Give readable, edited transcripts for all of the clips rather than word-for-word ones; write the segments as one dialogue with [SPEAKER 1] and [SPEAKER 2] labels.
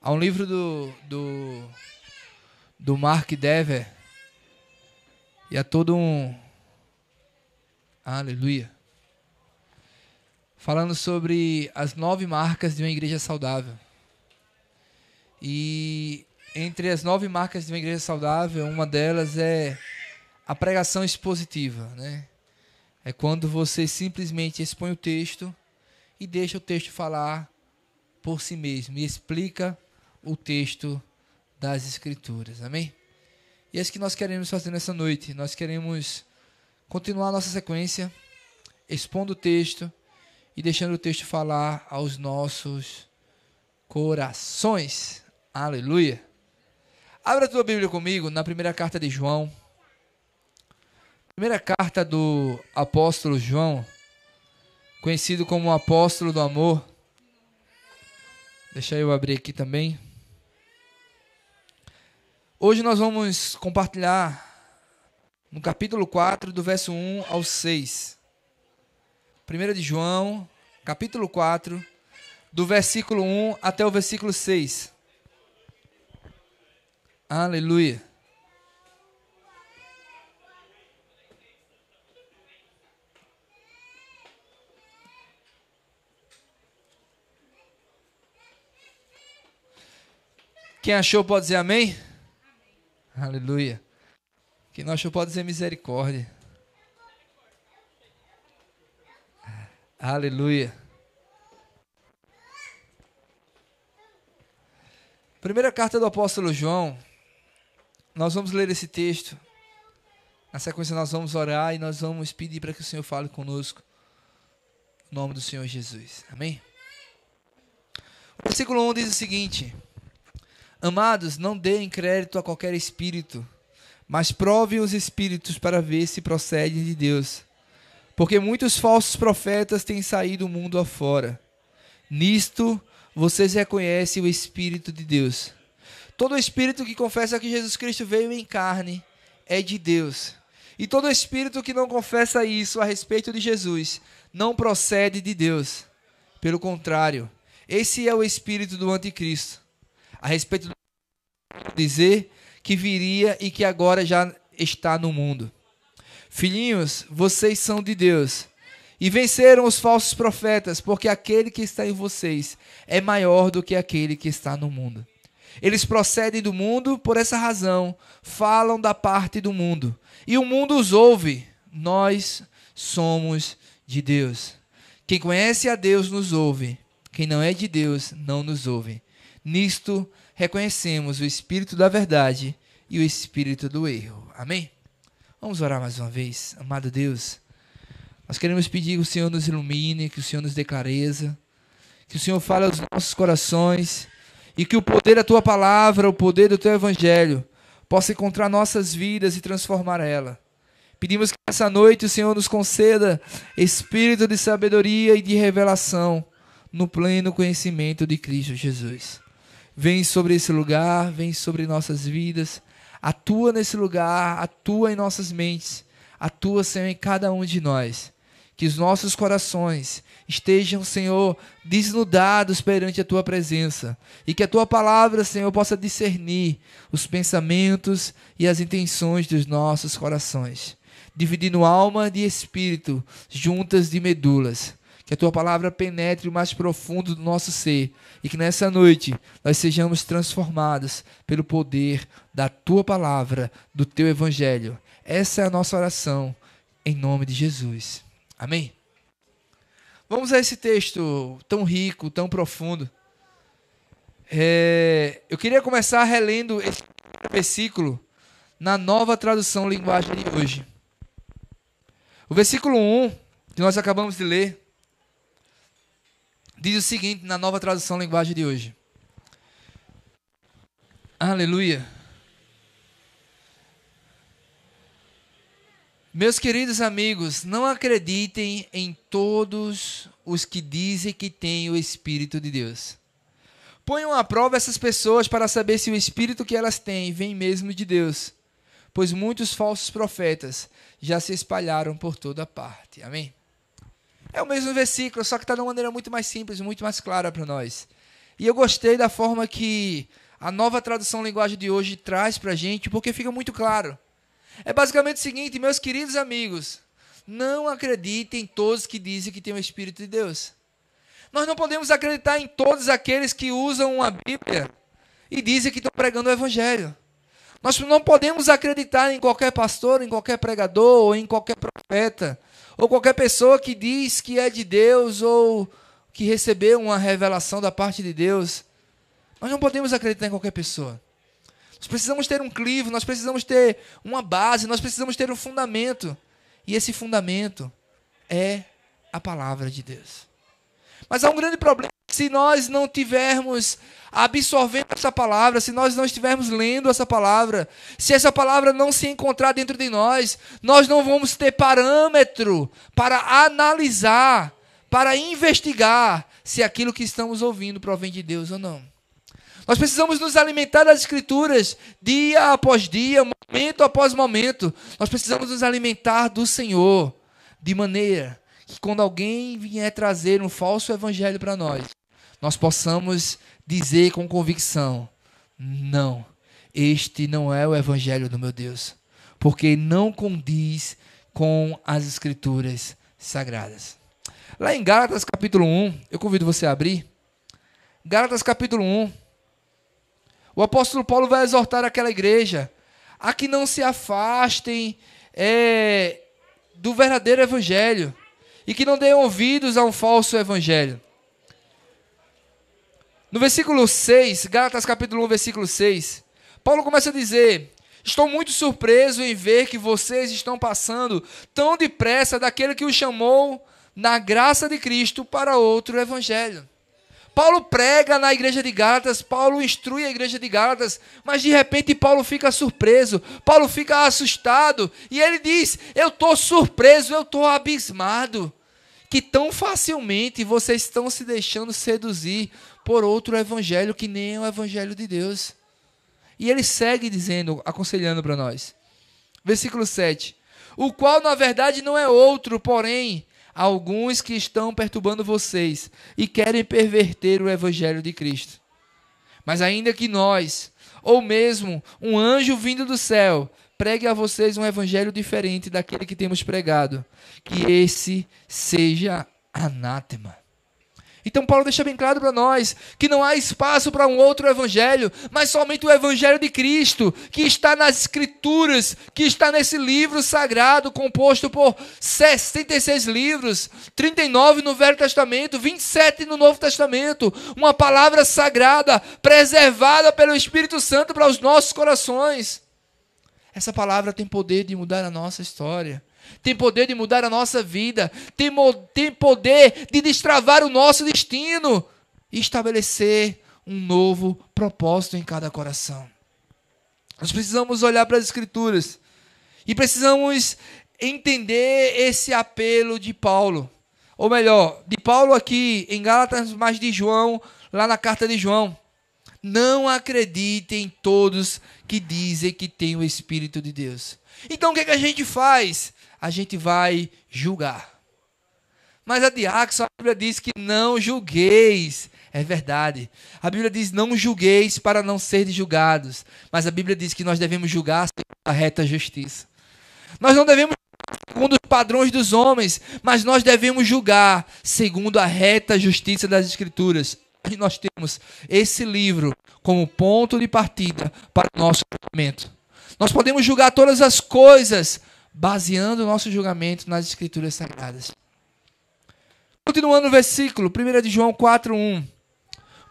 [SPEAKER 1] Há um livro do Mark Dever, e há todo um... Aleluia. Falando sobre as 9 marcas de uma igreja saudável. E entre as 9 marcas de uma igreja saudável, uma delas é a pregação expositiva, né? É quando você simplesmente expõe o texto e deixa o texto falar por si mesmo e explica o texto das Escrituras. Amém? E é isso que nós queremos fazer nessa noite. Nós queremos continuar a nossa sequência, expondo o texto e deixando o texto falar aos nossos corações. Aleluia! Abra a tua Bíblia comigo na primeira carta de João. Primeira carta do apóstolo João, conhecido como o apóstolo do amor. Deixa eu abrir aqui também. Hoje nós vamos compartilhar no capítulo 4, do verso 1 ao 6. 1 de João, capítulo 4, do versículo 1 até o versículo 6. Aleluia. Quem achou pode dizer amém? Aleluia. Quem não achou pode dizer misericórdia. Aleluia. Primeira carta do apóstolo João. Nós vamos ler esse texto. Na sequência nós vamos orar e nós vamos pedir para que o Senhor fale conosco. Em nome do Senhor Jesus. Amém? O versículo 1 diz o seguinte: Amados, não deem crédito a qualquer espírito, mas provem os espíritos para ver se procedem de Deus. Porque muitos falsos profetas têm saído do mundo afora. Nisto, vocês reconhecem o Espírito de Deus. Todo espírito que confessa que Jesus Cristo veio em carne é de Deus. E todo espírito que não confessa isso a respeito de Jesus não procede de Deus. Pelo contrário, esse é o espírito do anticristo. A respeito do dizer que viria e que agora já está no mundo. Filhinhos, vocês são de Deus e venceram os falsos profetas, porque aquele que está em vocês é maior do que aquele que está no mundo. Eles procedem do mundo, por essa razão falam da parte do mundo, e o mundo os ouve. Nós somos de Deus. Quem conhece a Deus nos ouve, quem não é de Deus não nos ouve. Nisto reconhecemos o espírito da verdade e o espírito do erro. Amém? Vamos orar mais uma vez. Amado Deus, nós queremos pedir que o Senhor nos ilumine, que o Senhor nos dê clareza, que o Senhor fale aos nossos corações e que o poder da Tua palavra, o poder do Teu Evangelho possa encontrar nossas vidas e transformar ela. Pedimos que essa noite o Senhor nos conceda espírito de sabedoria e de revelação no pleno conhecimento de Cristo Jesus. Vem sobre esse lugar, vem sobre nossas vidas, atua nesse lugar, atua em nossas mentes, atua, Senhor, em cada um de nós. Que os nossos corações estejam, Senhor, desnudados perante a Tua presença e que a Tua palavra, Senhor, possa discernir os pensamentos e as intenções dos nossos corações, dividindo alma e espírito, juntas de medulas. Que a Tua palavra penetre o mais profundo do nosso ser e que nessa noite nós sejamos transformados pelo poder da Tua palavra, do Teu Evangelho. Essa é a nossa oração, em nome de Jesus. Amém? Vamos a esse texto tão rico, tão profundo. Eu queria começar relendo esse versículo na Nova Tradução Linguagem de hoje. O versículo 1, que nós acabamos de ler, diz o seguinte na Nova Tradução Linguagem de hoje. Aleluia. Meus queridos amigos, não acreditem em todos os que dizem que têm o Espírito de Deus. Ponham à prova essas pessoas para saber se o Espírito que elas têm vem mesmo de Deus, pois muitos falsos profetas já se espalharam por toda parte. Amém? É o mesmo versículo, só que está de uma maneira muito mais simples, muito mais clara para nós. E eu gostei da forma que a nova tradução linguagem de hoje traz para a gente, porque fica muito claro. É basicamente o seguinte, meus queridos amigos, não acreditem em todos que dizem que tem o Espírito de Deus. Nós não podemos acreditar em todos aqueles que usam a Bíblia e dizem que estão pregando o Evangelho. Nós não podemos acreditar em qualquer pastor, em qualquer pregador, ou em qualquer profeta, ou qualquer pessoa que diz que é de Deus, ou que recebeu uma revelação da parte de Deus. Nós não podemos acreditar em qualquer pessoa. Nós precisamos ter um clivo, nós precisamos ter uma base, nós precisamos ter um fundamento. E esse fundamento é a palavra de Deus. Mas há um grande problema. Se nós não tivermos absorvendo essa palavra, se nós não estivermos lendo essa palavra, se essa palavra não se encontrar dentro de nós, nós não vamos ter parâmetro para analisar, para investigar se aquilo que estamos ouvindo provém de Deus ou não. Nós precisamos nos alimentar das Escrituras dia após dia, momento após momento. Nós precisamos nos alimentar do Senhor, de maneira que quando alguém vier trazer um falso evangelho para nós possamos dizer com convicção: não, este não é o evangelho do meu Deus, porque não condiz com as Escrituras sagradas. Lá em Gálatas capítulo 1, eu convido você a abrir. Gálatas capítulo 1. O apóstolo Paulo vai exortar aquela igreja a que não se afastem do verdadeiro evangelho e que não deem ouvidos a um falso evangelho. No versículo 6, Gálatas capítulo 1, versículo 6, Paulo começa a dizer: estou muito surpreso em ver que vocês estão passando tão depressa daquele que os chamou na graça de Cristo para outro evangelho. Paulo prega na igreja de Gálatas, Paulo instrui a igreja de Gálatas, mas de repente Paulo fica surpreso, Paulo fica assustado, e ele diz: eu estou surpreso, eu estou abismado, que tão facilmente vocês estão se deixando seduzir por outro evangelho que nem é o evangelho de Deus. E ele segue dizendo, aconselhando para nós. Versículo 7. O qual na verdade não é outro, porém alguns que estão perturbando vocês e querem perverter o evangelho de Cristo. Mas ainda que nós, ou mesmo um anjo vindo do céu, pregue a vocês um evangelho diferente daquele que temos pregado, que esse seja anátema. Então Paulo deixa bem claro para nós que não há espaço para um outro evangelho, mas somente o evangelho de Cristo, que está nas Escrituras, que está nesse livro sagrado, composto por 66 livros, 39 no Velho Testamento, 27 no Novo Testamento, uma palavra sagrada, preservada pelo Espírito Santo para os nossos corações. Essa palavra tem poder de mudar a nossa história. Tem poder de mudar a nossa vida. Tem poder de destravar o nosso destino e estabelecer um novo propósito em cada coração. Nós precisamos olhar para as Escrituras e precisamos entender esse apelo de Paulo. Ou melhor, de Paulo aqui em Gálatas, mas de João lá na carta de João. Não acreditem em todos que dizem que tem o Espírito de Deus. Então o que a gente faz? A gente vai julgar. Mas a Diácono, a Bíblia diz que não julgueis. É verdade. A Bíblia diz: não julgueis para não serdes julgados. Mas a Bíblia diz que nós devemos julgar segundo a reta justiça. Nós não devemos julgar segundo os padrões dos homens, mas nós devemos julgar segundo a reta justiça das Escrituras. E nós temos esse livro como ponto de partida para o nosso julgamento. Nós podemos julgar todas as coisas baseando o nosso julgamento nas Escrituras Sagradas. Continuando no versículo, 1 de João 4:1.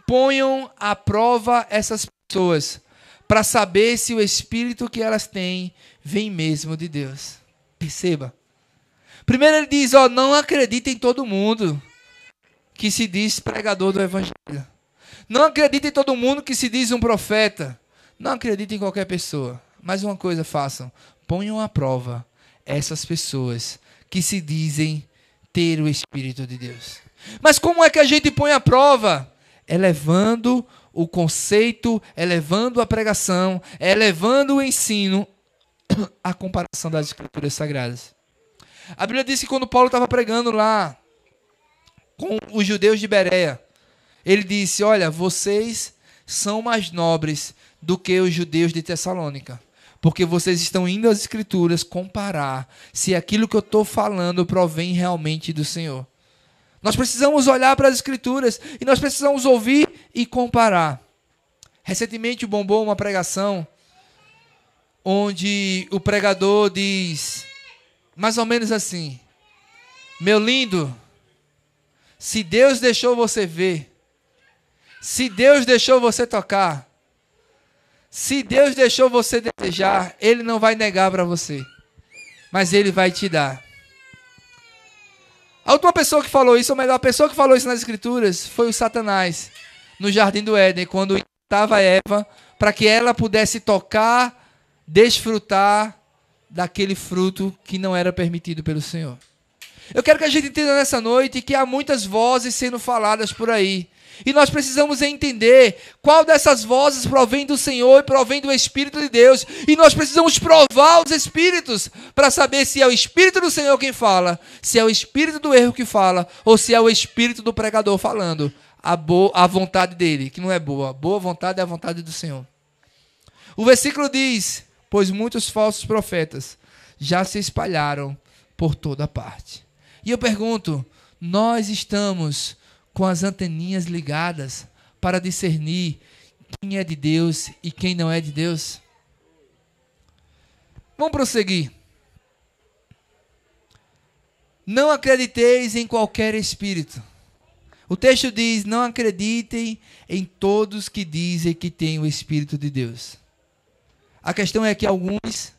[SPEAKER 1] Ponham à prova essas pessoas, para saber se o Espírito que elas têm vem mesmo de Deus. Perceba. Primeiro ele diz, não acredita em todo mundo que se diz pregador do Evangelho. Não acredita em todo mundo que se diz um profeta. Não acredita em qualquer pessoa. Mas uma coisa façam, ponham à prova essas pessoas que se dizem ter o Espírito de Deus. Mas como é que a gente põe à prova? Elevando o conceito, elevando a pregação, elevando o ensino à comparação das Escrituras Sagradas. A Bíblia diz que quando Paulo estava pregando lá com os judeus de Bereia, Ele disse, olha, vocês são mais nobres do que os judeus de Tessalônica, porque vocês estão indo às Escrituras comparar se aquilo que eu estou falando provém realmente do Senhor. Nós precisamos olhar para as Escrituras e nós precisamos ouvir e comparar. Recentemente bombou uma pregação onde o pregador diz mais ou menos assim: meu lindo, se Deus deixou você ver, se Deus deixou você tocar, se Deus deixou você desejar, Ele não vai negar para você, mas Ele vai te dar. A última pessoa que falou isso, ou melhor, a pessoa que falou isso nas Escrituras, foi o Satanás, no Jardim do Éden, quando estava Eva, para que ela pudesse tocar, desfrutar daquele fruto que não era permitido pelo Senhor. Eu quero que a gente entenda nessa noite que há muitas vozes sendo faladas por aí. E nós precisamos entender qual dessas vozes provém do Senhor e provém do Espírito de Deus. E nós precisamos provar os Espíritos para saber se é o Espírito do Senhor quem fala, se é o Espírito do erro que fala, ou se é o Espírito do pregador falando a vontade dele, que não é boa. Boa vontade é a vontade do Senhor. O versículo diz: pois muitos falsos profetas já se espalharam por toda parte. E eu pergunto, nós estamos com as anteninhas ligadas para discernir quem é de Deus e quem não é de Deus? Vamos prosseguir. Não acrediteis em qualquer espírito. O texto diz, não acreditem em todos que dizem que têm o Espírito de Deus. A questão é que alguns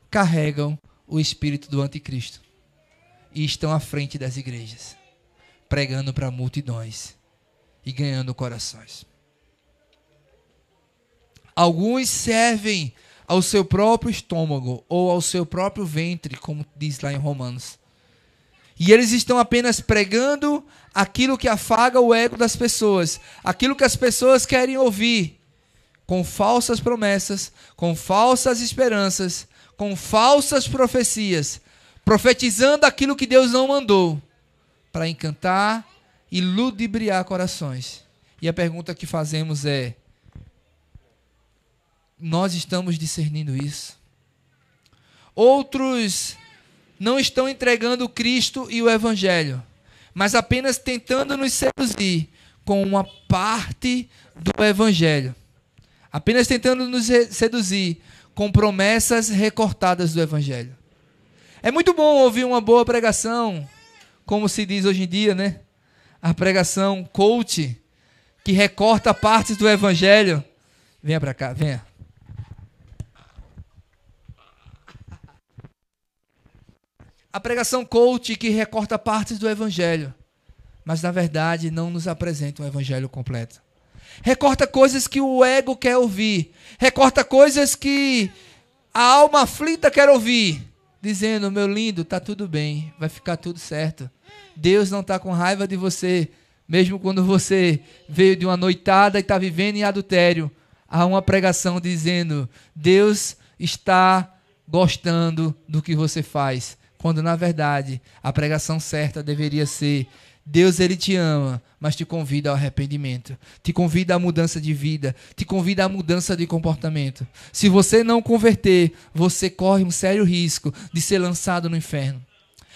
[SPEAKER 1] carregam o espírito do anticristo e estão à frente das igrejas, pregando para multidões e ganhando corações. Alguns servem ao seu próprio estômago ou ao seu próprio ventre, como diz lá em Romanos. E eles estão apenas pregando aquilo que afaga o ego das pessoas, aquilo que as pessoas querem ouvir, com falsas promessas, com falsas esperanças, com falsas profecias, profetizando aquilo que Deus não mandou, para encantar e ludibriar corações. E a pergunta que fazemos é: nós estamos discernindo isso? Outros não estão entregando Cristo e o Evangelho, mas apenas tentando nos seduzir com uma parte do Evangelho. Apenas tentando nos seduzir com promessas recortadas do Evangelho. É muito bom ouvir uma boa pregação, como se diz hoje em dia, né? A pregação coach, que recorta partes do Evangelho. Venha para cá, venha. A pregação coach que recorta partes do Evangelho, mas na verdade não nos apresenta um Evangelho completo. Recorta coisas que o ego quer ouvir, recorta coisas que a alma aflita quer ouvir, dizendo: meu lindo, tá tudo bem, vai ficar tudo certo. Deus não está com raiva de você, mesmo quando você veio de uma noitada e está vivendo em adultério. Há uma pregação dizendo: Deus está gostando do que você faz. Quando, na verdade, a pregação certa deveria ser: Deus, Ele te ama, mas te convida ao arrependimento. Te convida à mudança de vida. Te convida à mudança de comportamento. Se você não converter, você corre um sério risco de ser lançado no inferno.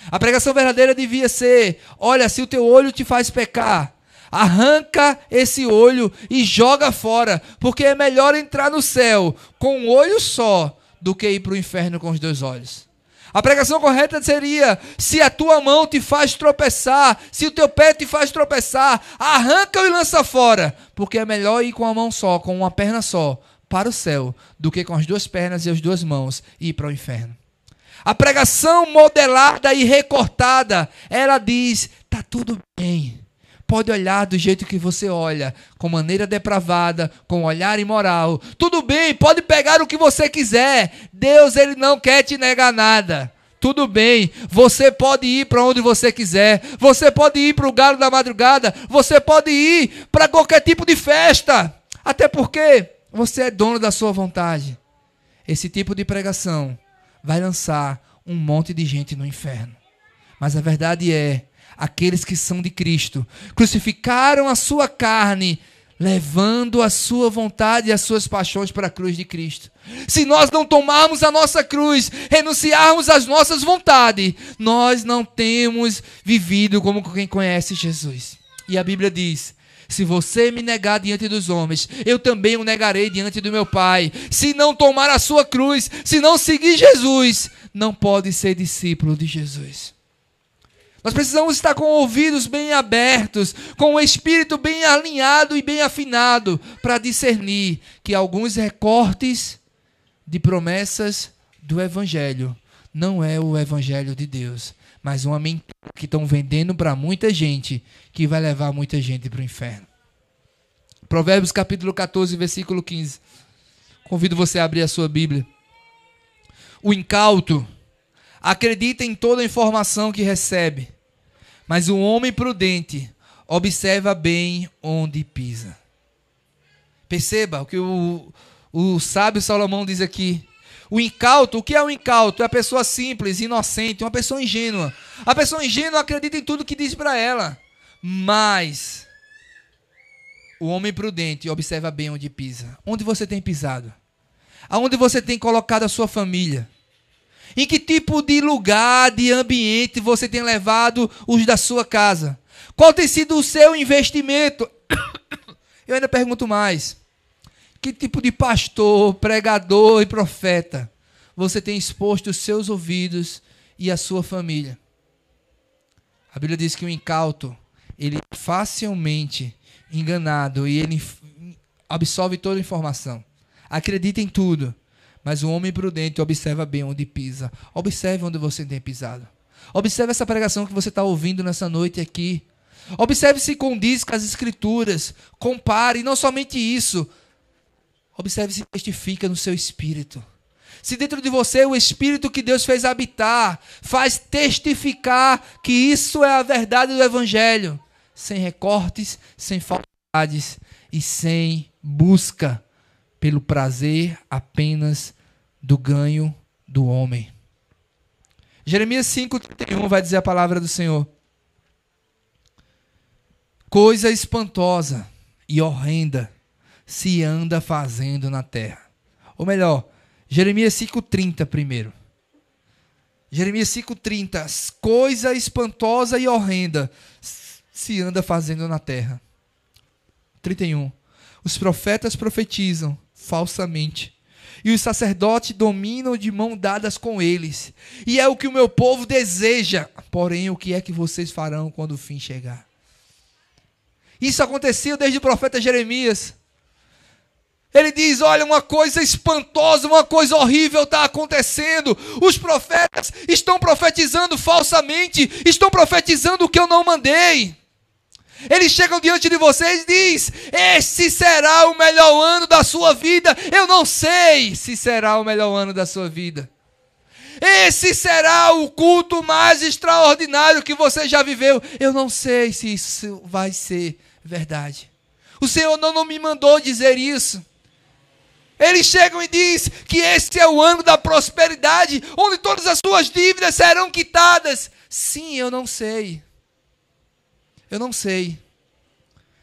[SPEAKER 1] A pregação verdadeira devia ser: olha, se o teu olho te faz pecar, arranca esse olho e joga fora, porque é melhor entrar no céu com um olho só do que ir para o inferno com os 2 olhos. A pregação correta seria: se a tua mão te faz tropeçar, se o teu pé te faz tropeçar, arranca-o e lança fora, porque é melhor ir com a mão só, com uma perna só, para o céu, do que com as 2 pernas e as 2 mãos e ir para o inferno. A pregação modelada e recortada, ela diz: tá tudo bem. Pode olhar do jeito que você olha, com maneira depravada, com olhar imoral. Tudo bem, pode pegar o que você quiser. Deus, Ele não quer te negar nada. Tudo bem, você pode ir para onde você quiser. Você pode ir para o galo da madrugada. Você pode ir para qualquer tipo de festa. Até porque você é dono da sua vontade. Esse tipo de pregação vai lançar um monte de gente no inferno. Mas a verdade é: aqueles que são de Cristo, crucificaram a sua carne, levando a sua vontade e as suas paixões para a cruz de Cristo. Se nós não tomarmos a nossa cruz, renunciarmos às nossas vontades, nós não temos vivido como quem conhece Jesus. E a Bíblia diz: se você me negar diante dos homens, eu também o negarei diante do meu Pai. Se não tomar a sua cruz, se não seguir Jesus, não pode ser discípulo de Jesus. Nós precisamos estar com ouvidos bem abertos, com o espírito bem alinhado e bem afinado, para discernir que alguns recortes de promessas do Evangelho não é o Evangelho de Deus, mas uma mentira que estão vendendo para muita gente, que vai levar muita gente para o inferno. Provérbios capítulo 14, versículo 15. Convido você a abrir a sua Bíblia. O incauto acredita em toda a informação que recebe, mas o homem prudente observa bem onde pisa. Perceba o que o sábio Salomão diz aqui. O incauto, o que é o incauto? É a pessoa simples, inocente, uma pessoa ingênua. A pessoa ingênua acredita em tudo que diz para ela. Mas o homem prudente observa bem onde pisa. Onde você tem pisado? Aonde você tem colocado a sua família? Em que tipo de lugar, de ambiente você tem levado os da sua casa? Qual tem sido o seu investimento? Eu ainda pergunto mais. Que tipo de pastor, pregador e profeta você tem exposto os seus ouvidos e a sua família? A Bíblia diz que o incauto, ele é facilmente enganado e ele absorve toda a informação. Acredita em tudo. Mas o homem prudente observa bem onde pisa. Observe onde você tem pisado. Observe essa pregação que você está ouvindo nessa noite aqui. Observe se condiz com as Escrituras. Compare, e não somente isso. Observe se testifica no seu espírito. Se dentro de você o Espírito que Deus fez habitar faz testificar que isso é a verdade do Evangelho. Sem recortes, sem falsidades e sem busca pelo prazer apenas do ganho do homem. Jeremias 5,31 vai dizer a palavra do Senhor. Coisa espantosa e horrenda se anda fazendo na terra. Ou melhor, Jeremias 5,30 primeiro. Jeremias 5,30. Coisa espantosa e horrenda se anda fazendo na terra. 31. Os profetas profetizam falsamente, e os sacerdotes dominam de mão dadas com eles. E é o que o meu povo deseja. Porém, o que é que vocês farão quando o fim chegar? Isso aconteceu desde o profeta Jeremias. Ele diz, olha, uma coisa espantosa, uma coisa horrível está acontecendo. Os profetas estão profetizando falsamente, estão profetizando o que eu não mandei. Eles chegam diante de vocês e dizem, esse será o melhor ano da sua vida. Eu não sei se será o melhor ano da sua vida. Esse será o culto mais extraordinário que você já viveu. Eu não sei se isso vai ser verdade. O Senhor não me mandou dizer isso. Eles chegam e dizem que esse é o ano da prosperidade, onde todas as suas dívidas serão quitadas. Sim, eu não sei. Eu não sei.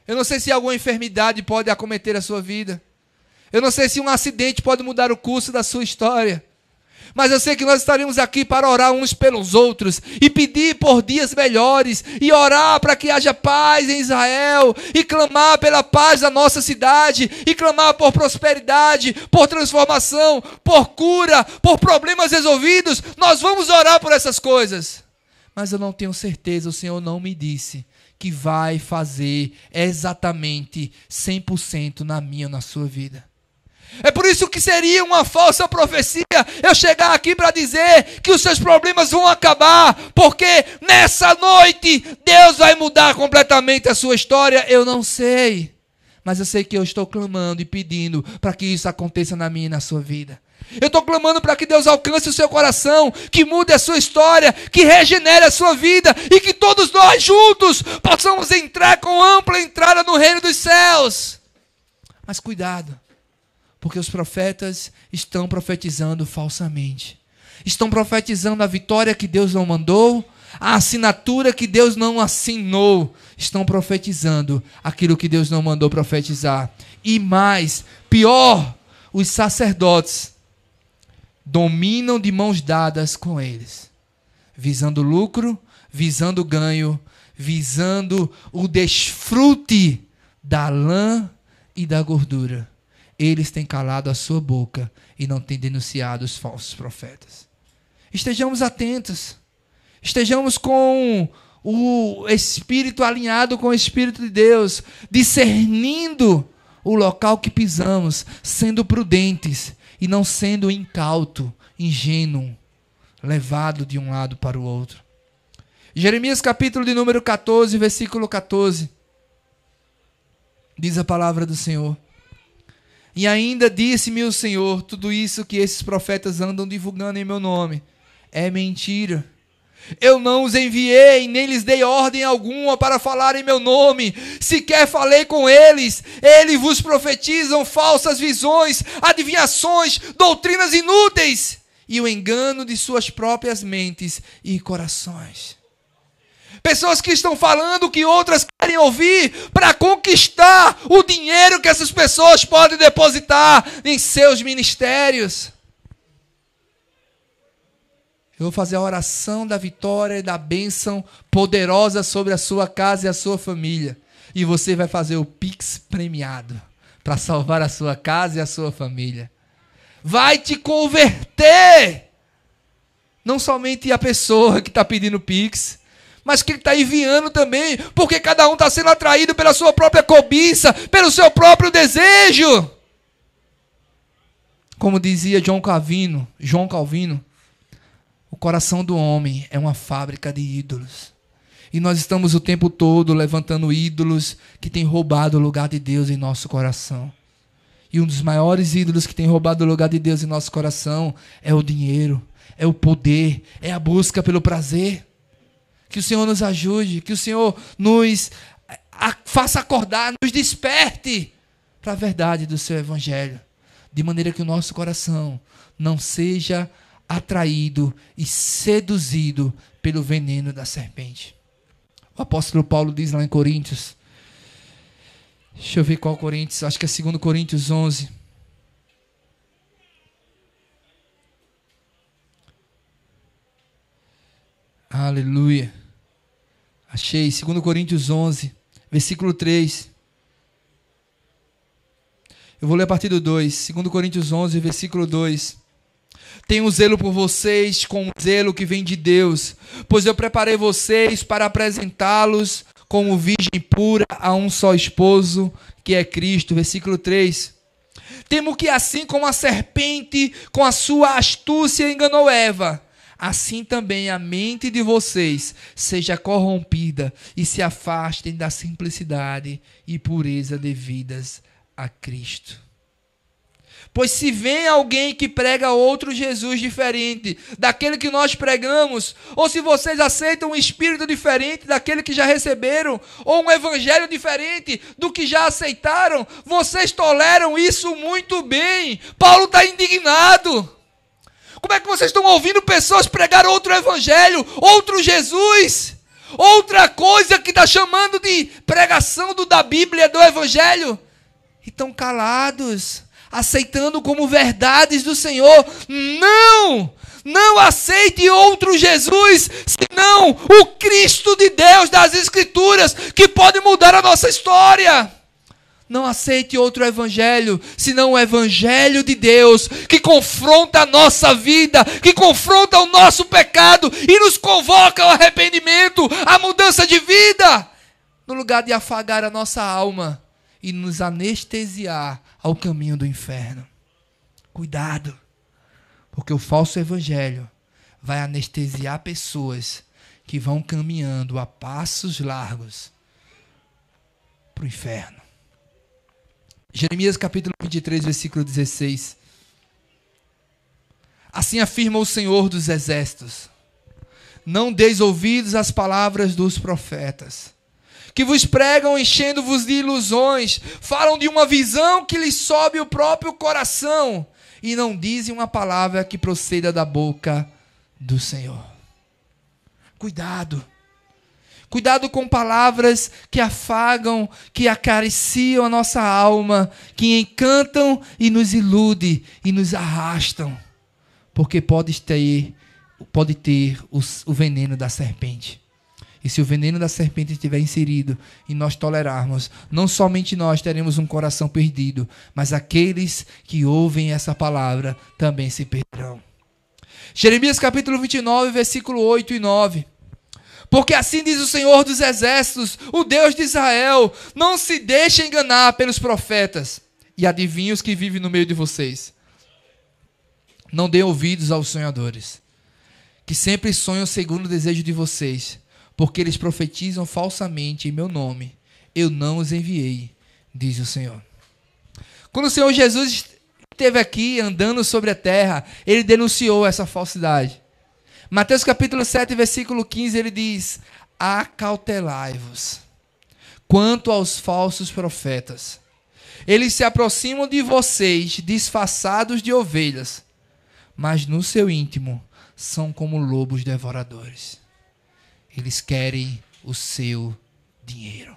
[SPEAKER 1] Eu não sei se alguma enfermidade pode acometer a sua vida. Eu não sei se um acidente pode mudar o curso da sua história. Mas eu sei que nós estaremos aqui para orar uns pelos outros e pedir por dias melhores e orar para que haja paz em Israel e clamar pela paz da nossa cidade e clamar por prosperidade, por transformação, por cura, por problemas resolvidos. Nós vamos orar por essas coisas. Mas eu não tenho certeza, o Senhor não me disse que vai fazer exatamente 100% na minha ou na sua vida. É por isso que seria uma falsa profecia eu chegar aqui para dizer que os seus problemas vão acabar, porque nessa noite Deus vai mudar completamente a sua história. Eu não sei, mas eu sei que eu estou clamando e pedindo para que isso aconteça na minha e na sua vida. Eu estou clamando para que Deus alcance o seu coração, que mude a sua história, que regenere a sua vida e que todos nós juntos possamos entrar com ampla entrada no reino dos céus. Mas cuidado, porque os profetas estão profetizando falsamente. Estão profetizando a vitória que Deus não mandou, a assinatura que Deus não assinou, estão profetizando aquilo que Deus não mandou profetizar. E mais, pior, os sacerdotes dominam de mãos dadas com eles, visando lucro, visando ganho, visando o desfrute da lã e da gordura. Eles têm calado a sua boca e não têm denunciado os falsos profetas. Estejamos atentos. Estejamos com o Espírito alinhado com o Espírito de Deus, discernindo o local que pisamos, sendo prudentes e não sendo incauto, ingênuo, levado de um lado para o outro. Jeremias capítulo de número 14, versículo 14. Diz a palavra do Senhor: e ainda disse-me o Senhor, tudo isso que esses profetas andam divulgando em meu nome é mentira. Eu não os enviei, nem lhes dei ordem alguma para falar em meu nome. Sequer falei com eles. Eles vos profetizam falsas visões, adivinhações, doutrinas inúteis e o engano de suas próprias mentes e corações. Pessoas que estão falando o que outras querem ouvir para conquistar o dinheiro que essas pessoas podem depositar em seus ministérios. Eu vou fazer a oração da vitória e da bênção poderosa sobre a sua casa e a sua família. E você vai fazer o Pix premiado para salvar a sua casa e a sua família. Vai te converter. Não somente a pessoa que está pedindo Pix, mas que ele está enviando também, porque cada um está sendo atraído pela sua própria cobiça, pelo seu próprio desejo. Como dizia João Calvino, o coração do homem é uma fábrica de ídolos. E nós estamos o tempo todo levantando ídolos que têm roubado o lugar de Deus em nosso coração. E um dos maiores ídolos que tem roubado o lugar de Deus em nosso coração é o dinheiro, é o poder, é a busca pelo prazer. Que o Senhor nos ajude, que o Senhor nos faça acordar, nos desperte para a verdade do seu evangelho. De maneira que o nosso coração não seja atraído e seduzido pelo veneno da serpente. O apóstolo Paulo diz lá em Coríntios, deixa eu ver qual Coríntios, acho que é 2 Coríntios 11. Aleluia. Achei, 2 Coríntios 11, versículo 3. Eu vou ler a partir do 2. 2 Coríntios 11, versículo 2. Tenho zelo por vocês com o zelo que vem de Deus, pois eu preparei vocês para apresentá-los como virgem pura a um só esposo, que é Cristo. Versículo 3. Temo que assim como a serpente com a sua astúcia enganou Eva, assim também a mente de vocês seja corrompida e se afastem da simplicidade e pureza devidas a Cristo. Pois se vem alguém que prega outro Jesus diferente daquele que nós pregamos, ou se vocês aceitam um espírito diferente daquele que já receberam, ou um evangelho diferente do que já aceitaram, vocês toleram isso muito bem. Paulo está indignado. Como é que vocês estão ouvindo pessoas pregar outro evangelho, outro Jesus, outra coisa que está chamando de pregação da Bíblia, do evangelho, e estão calados, aceitando como verdades do Senhor? Não aceite outro Jesus, senão o Cristo de Deus das Escrituras, que pode mudar a nossa história. Não aceite outro evangelho, senão o evangelho de Deus, que confronta a nossa vida, que confronta o nosso pecado e nos convoca ao arrependimento, à mudança de vida, no lugar de afagar a nossa alma e nos anestesiar ao caminho do inferno. Cuidado, porque o falso evangelho vai anestesiar pessoas que vão caminhando a passos largos para o inferno. Jeremias capítulo 23, versículo 16. Assim afirma o Senhor dos Exércitos: não deis ouvidos às palavras dos profetas, que vos pregam enchendo-vos de ilusões, falam de uma visão que lhes sobe o próprio coração, e não dizem uma palavra que proceda da boca do Senhor. Cuidado. Cuidado com palavras que afagam, que acariciam a nossa alma, que encantam e nos iludem e nos arrastam. Porque pode ter o veneno da serpente. E se o veneno da serpente estiver inserido e nós tolerarmos, não somente nós teremos um coração perdido, mas aqueles que ouvem essa palavra também se perderão. Jeremias capítulo 29, versículo 8 e 9. Porque assim diz o Senhor dos Exércitos, o Deus de Israel: não se deixe enganar pelos profetas e adivinhos que vivem no meio de vocês. Não dê ouvidos aos sonhadores, que sempre sonham segundo o desejo de vocês, porque eles profetizam falsamente em meu nome. Eu não os enviei, diz o Senhor. Quando o Senhor Jesus esteve aqui andando sobre a terra, ele denunciou essa falsidade. Mateus capítulo 7, versículo 15, ele diz: acautelai-vos quanto aos falsos profetas. Eles se aproximam de vocês disfarçados de ovelhas, mas no seu íntimo são como lobos devoradores. Eles querem o seu dinheiro.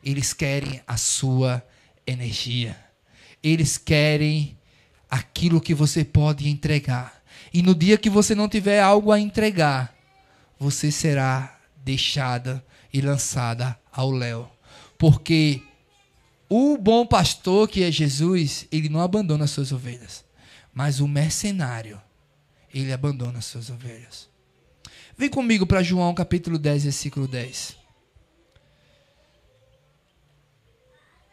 [SPEAKER 1] Eles querem a sua energia. Eles querem aquilo que você pode entregar. E no dia que você não tiver algo a entregar, você será deixada e lançada ao léu. Porque o bom pastor, que é Jesus, ele não abandona as suas ovelhas. Mas o mercenário, ele abandona as suas ovelhas. Vem comigo para João capítulo 10, versículo 10.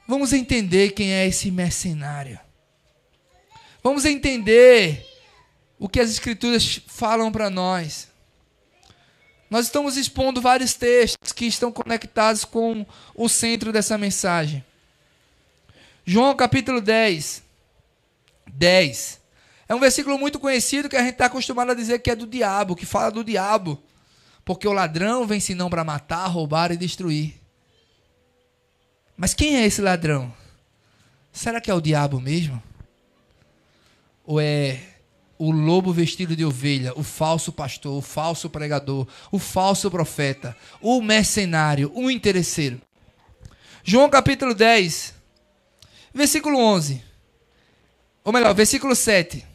[SPEAKER 1] Vamos entender quem é esse mercenário. Vamos entender o que as Escrituras falam para nós. Nós estamos expondo vários textos que estão conectados com o centro dessa mensagem. João capítulo 10. 10. É um versículo muito conhecido que a gente está acostumado a dizer que é do diabo, que fala do diabo. Porque o ladrão vem senão para matar, roubar e destruir. Mas quem é esse ladrão? Será que é o diabo mesmo? Ou é o lobo vestido de ovelha, o falso pastor, o falso pregador, o falso profeta, o mercenário, o interesseiro? João capítulo 10, versículo 11. Ou melhor, versículo 7.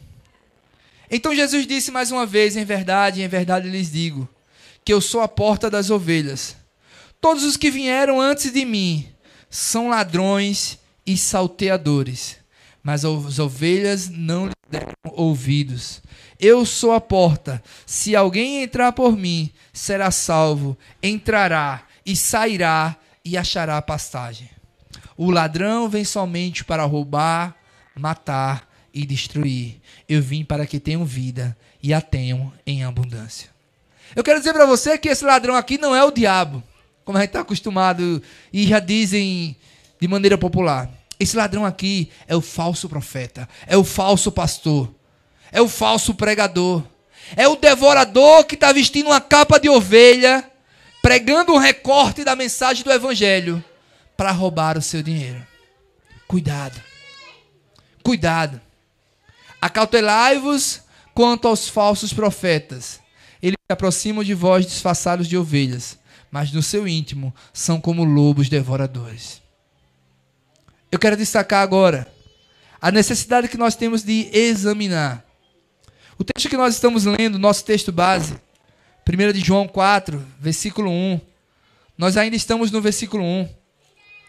[SPEAKER 1] Então Jesus disse mais uma vez: em verdade lhes digo, que eu sou a porta das ovelhas. Todos os que vieram antes de mim são ladrões e salteadores, mas as ovelhas não lhe deram ouvidos. Eu sou a porta. Se alguém entrar por mim, será salvo, entrará e sairá e achará pastagem. O ladrão vem somente para roubar, matar e destruir. Eu vim para que tenham vida e a tenham em abundância. Eu quero dizer para você que esse ladrão aqui não é o diabo, como a gente está acostumado e já dizem de maneira popular. Esse ladrão aqui é o falso profeta, é o falso pastor, é o falso pregador, é o devorador que está vestindo uma capa de ovelha, pregando um recorte da mensagem do evangelho para roubar o seu dinheiro. Cuidado, cuidado. Acautelai-vos quanto aos falsos profetas. Eles se aproximam de vós disfarçados de ovelhas, mas no seu íntimo são como lobos devoradores. Eu quero destacar agora a necessidade que nós temos de examinar. O texto que nós estamos lendo, nosso texto base, 1 de João 4, versículo 1. Nós ainda estamos no versículo 1.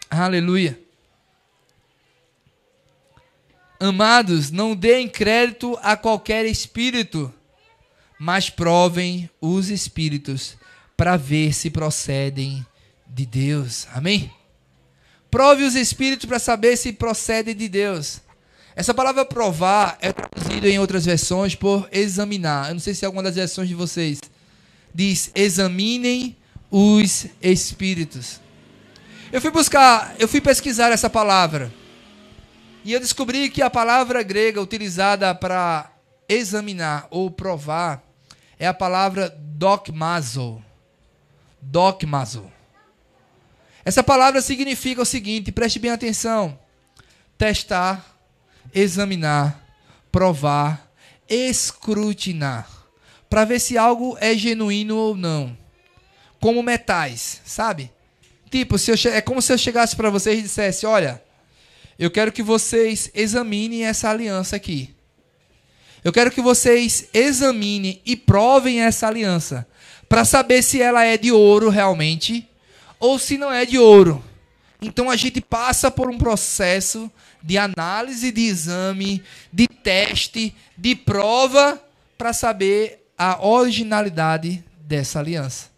[SPEAKER 1] Aleluia. Amados, não deem crédito a qualquer espírito, mas provem os espíritos para ver se procedem de Deus. Amém? Prove os espíritos para saber se procedem de Deus. Essa palavra provar é traduzida em outras versões por examinar. Eu não sei se alguma das versões de vocês diz: examinem os espíritos. Eu fui pesquisar essa palavra e eu descobri que a palavra grega utilizada para examinar ou provar é a palavra dokmazo. Dokmazo. Essa palavra significa o seguinte, preste bem atenção: testar, examinar, provar, escrutinar, para ver se algo é genuíno ou não. como metais, sabe? Tipo, é como se eu chegasse para vocês e dissesse, olha, eu quero que vocês examinem essa aliança aqui. Eu quero que vocês examinem e provem essa aliança para saber se ela é de ouro realmente ou se não é de ouro. Então a gente passa por um processo de análise, de exame, de teste, de prova para saber a originalidade dessa aliança.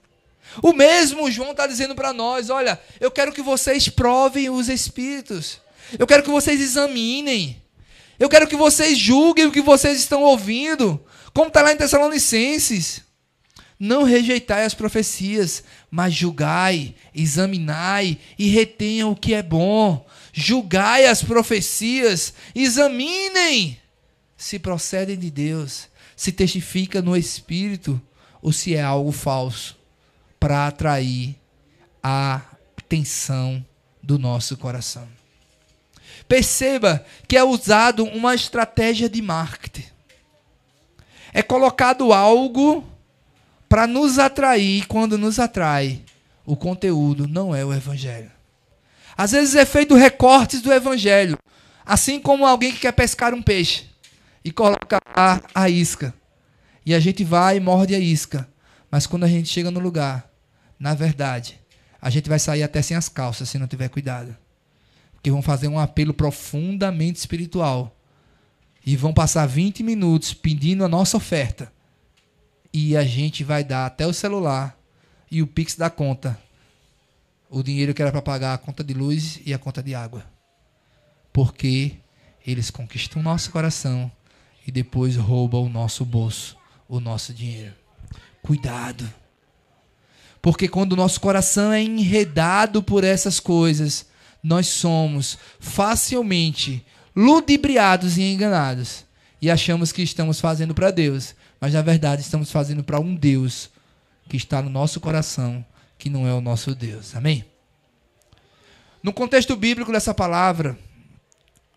[SPEAKER 1] O mesmo João está dizendo para nós, olha, eu quero que vocês provem os espíritos. Eu quero que vocês examinem. Eu quero que vocês julguem o que vocês estão ouvindo. Como está lá em Tessalonicenses. Não rejeitai as profecias, mas julgai, examinai e retenham o que é bom. Julgai as profecias, examinem se procedem de Deus, se testifica no Espírito ou se é algo falso, para atrair a atenção do nosso coração. Perceba que é usado uma estratégia de marketing. É colocado algo para nos atrair. Quando nos atrai, o conteúdo não é o Evangelho. Às vezes é feito recortes do Evangelho. Assim como alguém que quer pescar um peixe e coloca a isca. E a gente vai e morde a isca. Mas quando a gente chega no lugar, na verdade, a gente vai sair até sem as calças, se não tiver cuidado. Porque vão fazer um apelo profundamente espiritual. E vão passar 20 minutos pedindo a nossa oferta. E a gente vai dar até o celular e o Pix da conta. O dinheiro que era para pagar a conta de luz e a conta de água. Porque eles conquistam o nosso coração e depois roubam o nosso bolso, o nosso dinheiro. Cuidado. Porque quando o nosso coração é enredado por essas coisas, nós somos facilmente ludibriados e enganados. E achamos que estamos fazendo para Deus. Mas na verdade estamos fazendo para um Deus que está no nosso coração, que não é o nosso Deus. Amém? No contexto bíblico dessa palavra,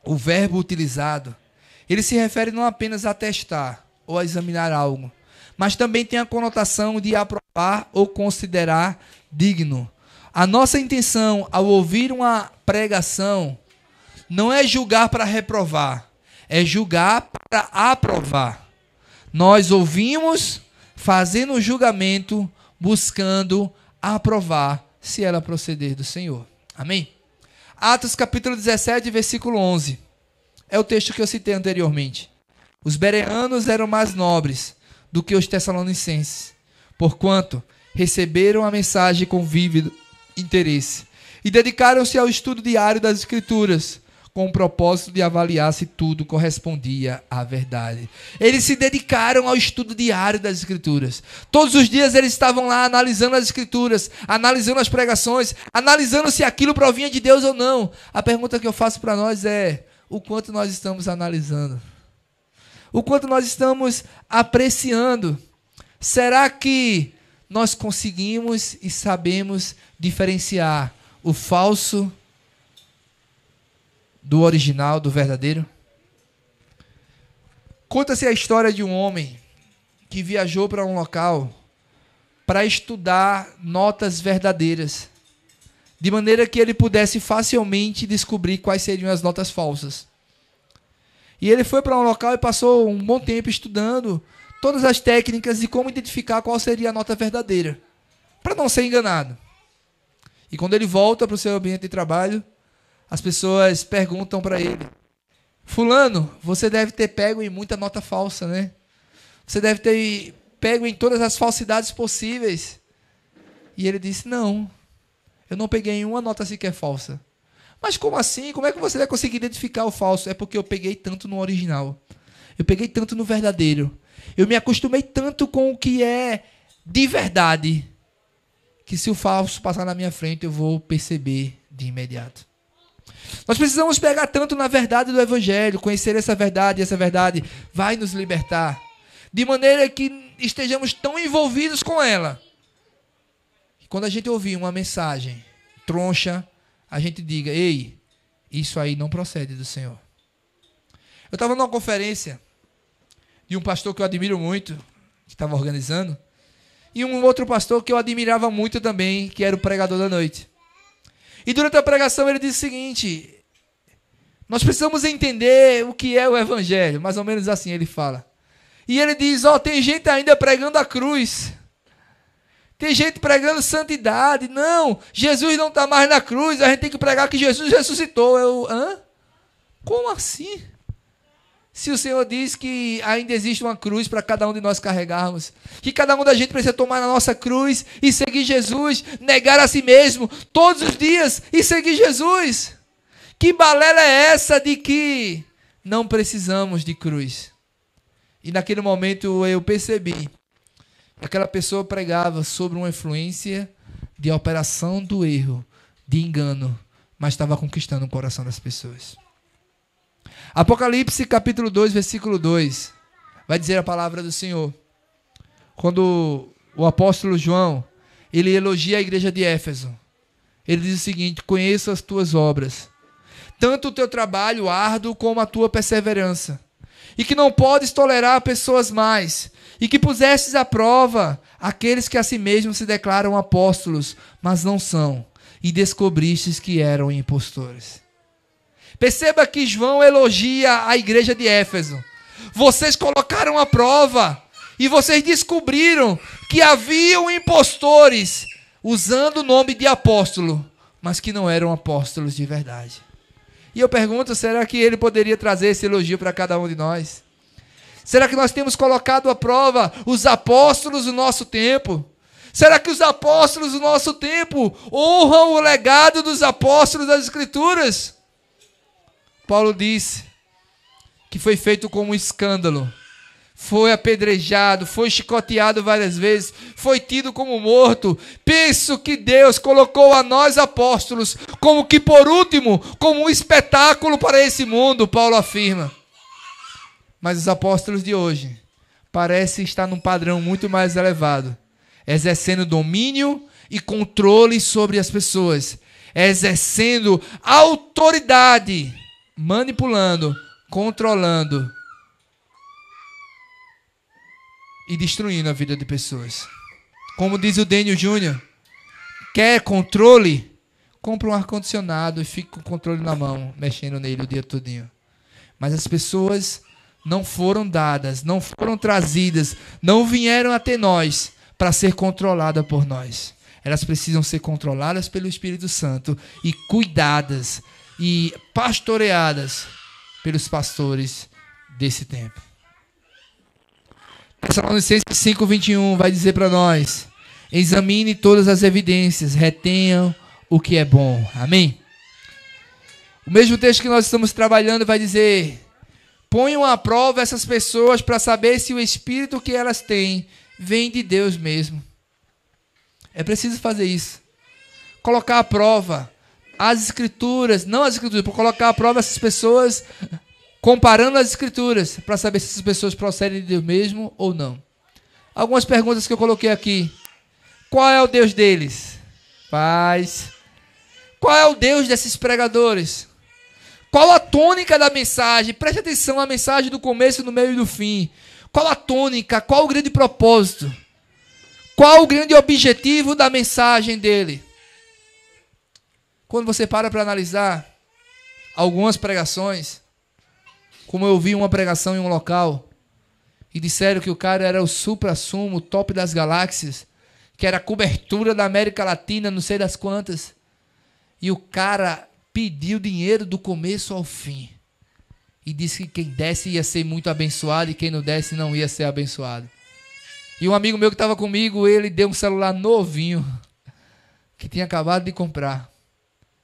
[SPEAKER 1] o verbo utilizado, ele se refere não apenas a testar ou a examinar algo, mas também tem a conotação de aprovar ou considerar digno. A nossa intenção ao ouvir uma pregação não é julgar para reprovar, é julgar para aprovar. Nós ouvimos fazendo um julgamento, buscando aprovar se ela proceder do Senhor. Amém? Atos capítulo 17, versículo 11. É o texto que eu citei anteriormente. Os bereanos eram mais nobres do que os tessalonicenses, porquanto receberam a mensagem com vívido interesse e dedicaram-se ao estudo diário das Escrituras, com o propósito de avaliar se tudo correspondia à verdade. Eles se dedicaram ao estudo diário das Escrituras. Todos os dias eles estavam lá analisando as Escrituras, analisando as pregações, analisando se aquilo provinha de Deus ou não. A pergunta que eu faço para nós é: o quanto nós estamos analisando? O quanto nós estamos apreciando? Será que nós conseguimos e sabemos diferenciar o falso do original, do verdadeiro? Conta-se a história de um homem que viajou para um local para estudar notas verdadeiras, de maneira que ele pudesse facilmente descobrir quais seriam as notas falsas. E ele foi para um local e passou um bom tempo estudando todas as técnicas de como identificar qual seria a nota verdadeira, para não ser enganado. E quando ele volta para o seu ambiente de trabalho, as pessoas perguntam para ele: fulano, você deve ter pego em muita nota falsa, né? Você deve ter pego em todas as falsidades possíveis. E ele disse: não, eu não peguei em uma nota sequer falsa. Mas como assim? Como é que você vai conseguir identificar o falso? É porque eu peguei tanto no original. Eu peguei tanto no verdadeiro. Eu me acostumei tanto com o que é de verdade, que se o falso passar na minha frente, eu vou perceber de imediato. Nós precisamos pegar tanto na verdade do Evangelho, conhecer essa verdade, e essa verdade vai nos libertar, de maneira que estejamos tão envolvidos com ela, que quando a gente ouvir uma mensagem troncha, a gente diga: ei, isso aí não procede do Senhor. Eu estava numa conferência de um pastor que eu admiro muito, que estava organizando, e um outro pastor que eu admirava muito também, que era o pregador da noite. E durante a pregação ele disse o seguinte: nós precisamos entender o que é o evangelho, mais ou menos assim ele fala. E ele diz: tem gente ainda pregando a cruz. Tem gente pregando santidade. Não, Jesus não está mais na cruz, a gente tem que pregar que Jesus ressuscitou. Como assim? Se o Senhor diz que ainda existe uma cruz para cada um de nós carregarmos, que cada um da gente precisa tomar a nossa cruz e seguir Jesus, negar a si mesmo todos os dias e seguir Jesus. Que balela é essa de que não precisamos de cruz? E naquele momento eu percebi que aquela pessoa pregava sobre uma influência de operação do erro, de engano, mas estava conquistando o coração das pessoas. Apocalipse capítulo 2, versículo 2, vai dizer a palavra do Senhor. Quando o apóstolo João, ele elogia a igreja de Éfeso, ele diz o seguinte: conheço as tuas obras, tanto o teu trabalho árduo como a tua perseverança, e que não podes tolerar pessoas mais, e que pusestes à prova aqueles que a si mesmos se declaram apóstolos, mas não são, e descobristes que eram impostores. Perceba que João elogia a igreja de Éfeso. Vocês colocaram à prova e vocês descobriram que haviam impostores usando o nome de apóstolo, mas que não eram apóstolos de verdade. E eu pergunto, será que ele poderia trazer esse elogio para cada um de nós? Será que nós temos colocado à prova os apóstolos do nosso tempo? Será que os apóstolos do nosso tempo honram o legado dos apóstolos das Escrituras? Paulo disse que foi feito como um escândalo, foi apedrejado, foi chicoteado várias vezes, foi tido como morto. Penso que Deus colocou a nós apóstolos como que por último, como um espetáculo para esse mundo, Paulo afirma. Mas os apóstolos de hoje parecem estar num padrão muito mais elevado, exercendo domínio e controle sobre as pessoas, exercendo autoridade, manipulando, controlando e destruindo a vida de pessoas. Como diz o Dênio Júnior, quer controle? Compra um ar-condicionado e fica com o controle na mão, mexendo nele o dia todinho. Mas as pessoas não foram dadas, não foram trazidas, não vieram até nós para ser controladas por nós. Elas precisam ser controladas pelo Espírito Santo e cuidadas e pastoreadas pelos pastores desse tempo. Tessalonicenses 5:21 vai dizer para nós: examine todas as evidências, retenham o que é bom. Amém? O mesmo texto que nós estamos trabalhando vai dizer: ponham à prova essas pessoas para saber se o espírito que elas têm vem de Deus mesmo. É preciso fazer isso. Colocar à prova as Escrituras, não as Escrituras, para colocar à prova essas pessoas, comparando as Escrituras, para saber se essas pessoas procedem de Deus mesmo ou não. Algumas perguntas que eu coloquei aqui. Qual é o Deus deles? Paz. Qual é o Deus desses pregadores? Qual a tônica da mensagem? Preste atenção à mensagem do começo, do meio e do fim. Qual a tônica? Qual o grande propósito? Qual o grande objetivo da mensagem dele? Quando você para analisar algumas pregações, como eu vi uma pregação em um local, e disseram que o cara era o supra-sumo, o top das galáxias, que era a cobertura da América Latina, não sei das quantas, e o cara pediu dinheiro do começo ao fim, e disse que quem desse ia ser muito abençoado, e quem não desse não ia ser abençoado. E um amigo meu que estava comigo, ele deu um celular novinho, que tinha acabado de comprar,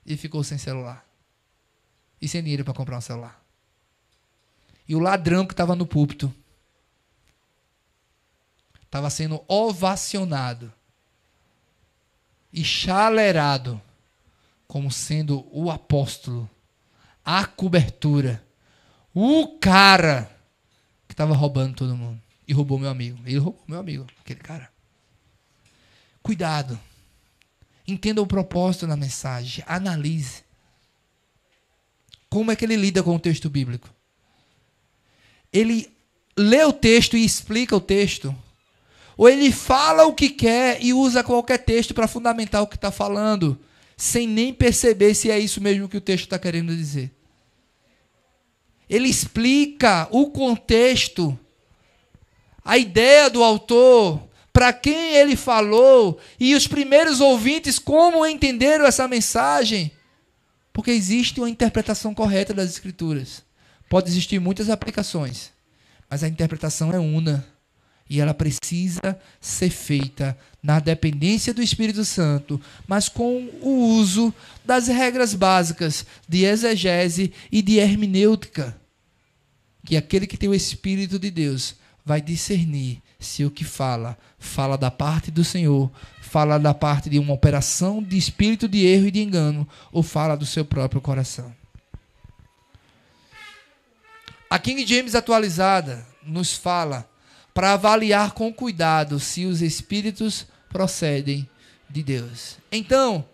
[SPEAKER 1] e ficou sem celular, e sem dinheiro para comprar um celular. E o ladrão que estava no púlpito estava sendo ovacionado e chalerado como sendo o apóstolo, a cobertura, o cara que estava roubando todo mundo. E roubou meu amigo. Ele roubou meu amigo, aquele cara. Cuidado. Entenda o propósito da mensagem. Analise. Como é que ele lida com o texto bíblico? Ele lê o texto e explica o texto. Ou ele fala o que quer e usa qualquer texto para fundamentar o que está falando, sem nem perceber se é isso mesmo que o texto está querendo dizer. Ele explica o contexto, a ideia do autor, para quem ele falou, e os primeiros ouvintes como entenderam essa mensagem. Porque existe uma interpretação correta das Escrituras. Pode existir muitas aplicações, mas a interpretação é una. E ela precisa ser feita na dependência do Espírito Santo, mas com o uso das regras básicas de exegese e de hermenêutica. Que aquele que tem o Espírito de Deus vai discernir se o que fala da parte do Senhor, fala da parte de uma operação de espírito de erro e de engano, ou fala do seu próprio coração. A King James atualizada nos fala para avaliar com cuidado se os espíritos procedem de Deus. Então,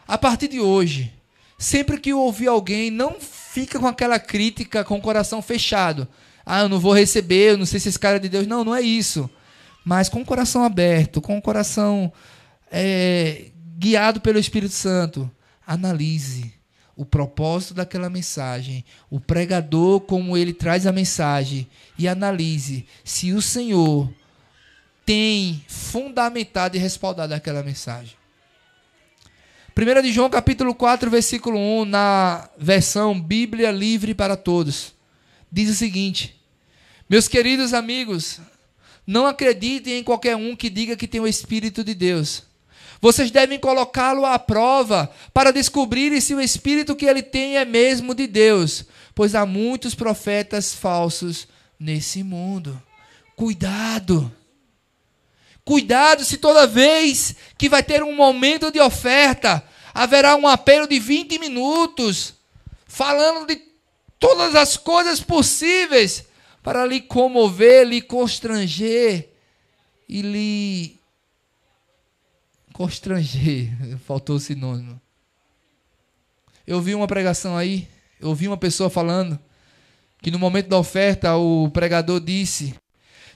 [SPEAKER 1] a partir de hoje, sempre que ouvir alguém, não fica com aquela crítica com o coração fechado. Eu não vou receber, eu não sei se esse cara é de Deus. Não, não é isso. Mas com o coração aberto, com o coração guiado pelo Espírito Santo, analise o propósito daquela mensagem, o pregador como ele traz a mensagem, e analise se o Senhor tem fundamentado e respaldado aquela mensagem. 1 de João capítulo 4, versículo 1, na versão Bíblia Livre para Todos, diz o seguinte: meus queridos amigos, não acreditem em qualquer um que diga que tem o Espírito de Deus. Vocês devem colocá-lo à prova para descobrirem se o Espírito que ele tem é mesmo de Deus, pois há muitos profetas falsos nesse mundo. Cuidado! Cuidado se toda vez que vai ter um momento de oferta, haverá um apelo de 20 minutos, falando de todas as coisas possíveis para lhe comover, lhe constranger e lhe... constranger, faltou o sinônimo. Eu vi uma pregação aí, eu ouvi uma pessoa falando que no momento da oferta o pregador disse: